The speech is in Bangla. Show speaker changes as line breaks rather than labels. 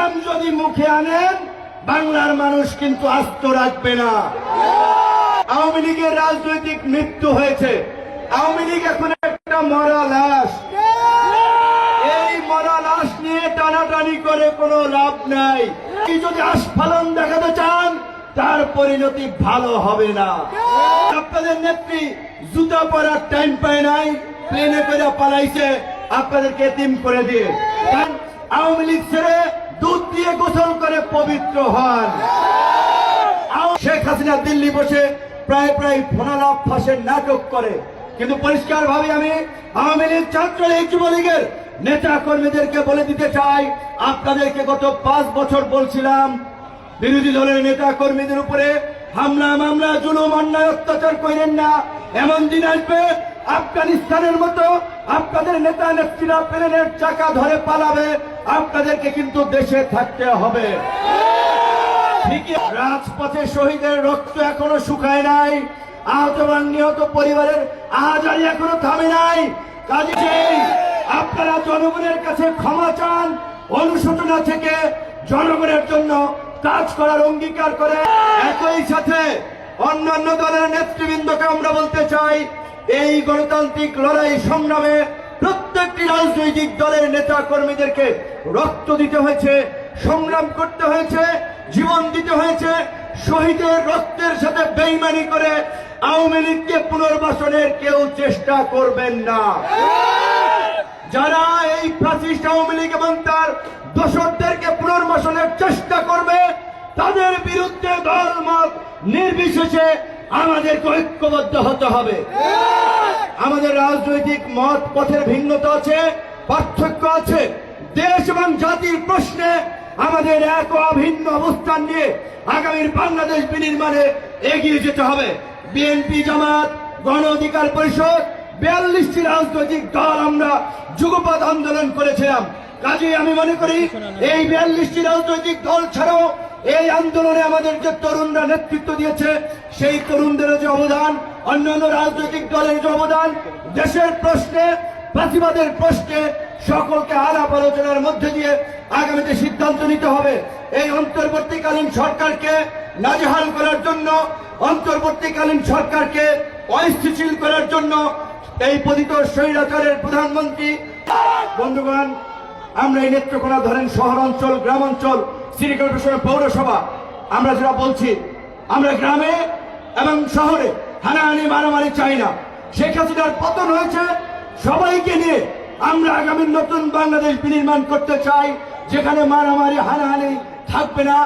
নাম যদি মুখে আনেন বাংলার মানুষ কিন্তু আস্ত রাখবে না। আওয়ামী লীগের রাজনৈতিক মৃত্যু হয়েছে। আওয়ামী লীগ এখন একটা মরা লাশ। এই মরা লাশ নিয়ে টানাটানি করে কোনো লাভ নাই। যদি আস্ফালন দেখাতে চান তার পরিণতি ভালো হবে না। আপনাদের নেত্রী জুতা পরার টাইম পায় নাই, প্লেনে করে পালাইছে আপনাদেরকে এতিম করে দিয়ে। আওয়ামী লীগ ছেড়ে দুধ দিয়ে গোসল করে পবিত্র হন। শেখ হাসিনা দিল্লি বসে প্রায় ফোনালাপ ফাঁসের নাটক করে, কিন্তু পরিষ্কার ভাবে আমি আওয়ামী লীগ ছাত্রলীগ যুবলীগের নেতা কর্মীদেরকে বলে দিতে চাই, আপনাদেরকে গত 5 বছর বলছিলাম বিরোধী দলের নেতা কর্মীদের উপরে হামলা মামলা জুলুম অন্যায় অত্যাচার করেন না। এমন দিন আসবে আফগানিস্তানের মতো আপনাদের নেতা নেত্রীরা প্লেনের চাকা ধরে পালাবে, আপনাদেরকে কিন্তু দেশে থাকতে হবে। ঠিকই রাজপথে শহীদের রক্ত এখনো শুকায় নাই, আহত বা নিহত পরিবারের আহাজারি এখনো থামে নাই। কাজেই আপনারা জনগণের কাছে ক্ষমা চান, অনুশোচনা থেকে জনগণের জন্য কাজ করার অঙ্গীকার করে। একই সাথে অন্যান্য দলের নেতৃবৃন্দকে আমরা বলতে চাই, এই গণতান্ত্রিক লড়াই সংগ্রামে প্রত্যেকটি রাজনৈতিক দলের নেতা কর্মীদেরকে রক্ত দিতে হয়েছে, সংগ্রাম করতে হয়েছে, জীবন দিতে হয়েছে। শহীদের রক্তের সাথে বেইমানি করে আওয়ামী লীগকে পুনর্বাসনের কেউ চেষ্টা করবেন না। যারা এই ফ্যাসিস্ট আওয়ামী লীগ এবং তার দোসরদেরকে পুনর্বাসনের চেষ্টা করবে তাদের বিরুদ্ধে দলমত নির্বিশেষে আমাদেরকে ঐক্যবদ্ধ হতে হবে। আমাদের রাজনৈতিক মত পথের ভিন্নতা আছে, পার্থক্য আছে। দেশ এবং জাতির প্রশ্নে আমাদের এক অভিন্ন অবস্থান নিয়ে আগামীর বাংলাদেশ বিনির্মাণে এগিয়ে যেতে হবে। বিএনপি, জামাত, গণ অধিকার পরিষদ 42টি রাজনৈতিক দল আমরা যুগপৎ আন্দোলন করেছিলাম। কাজেই আমি মনে করি এই 42টি রাজনৈতিক দল ছাড়াও এই আন্দোলনে আমাদের যে তরুণরা নেতৃত্ব দিয়েছে সেই তরুণদের যে অবদান, অন্যান্য রাজনৈতিক দলের যে অবদান, দেশের প্রশ্নে প্রতিবাদের প্রশ্নে সকলকে আলাপ আলোচনার মধ্যে দিয়ে আগামীতে সিদ্ধান্ত নিতে হবে। এই অন্তর্বর্তীকালীন সরকারকে নাজেহাল করার জন্য, অন্তর্বর্তীকালীন সরকারকে অস্থিতিশীল করার জন্য এই পতিত স্বৈরাচারের প্রধানমন্ত্রী বন্ধুগণ, আমরা এই নেত্রকোনা ধরেন শহর অঞ্চল, গ্রাম অঞ্চল, সিটি কর্পোরেশন, পৌরসভা, আমরা যেটা বলছি, আমরা গ্রামে এবং শহরে হানাহানি মারামারি চাই না। শেখ হাসিনার পতন হয়েছে, সবাইকে নিয়ে আমরা আগামী নতুন বাংলাদেশ বিনির্মাণ করতে চাই, যেখানে মারামারি হানাহানি থাকবে না।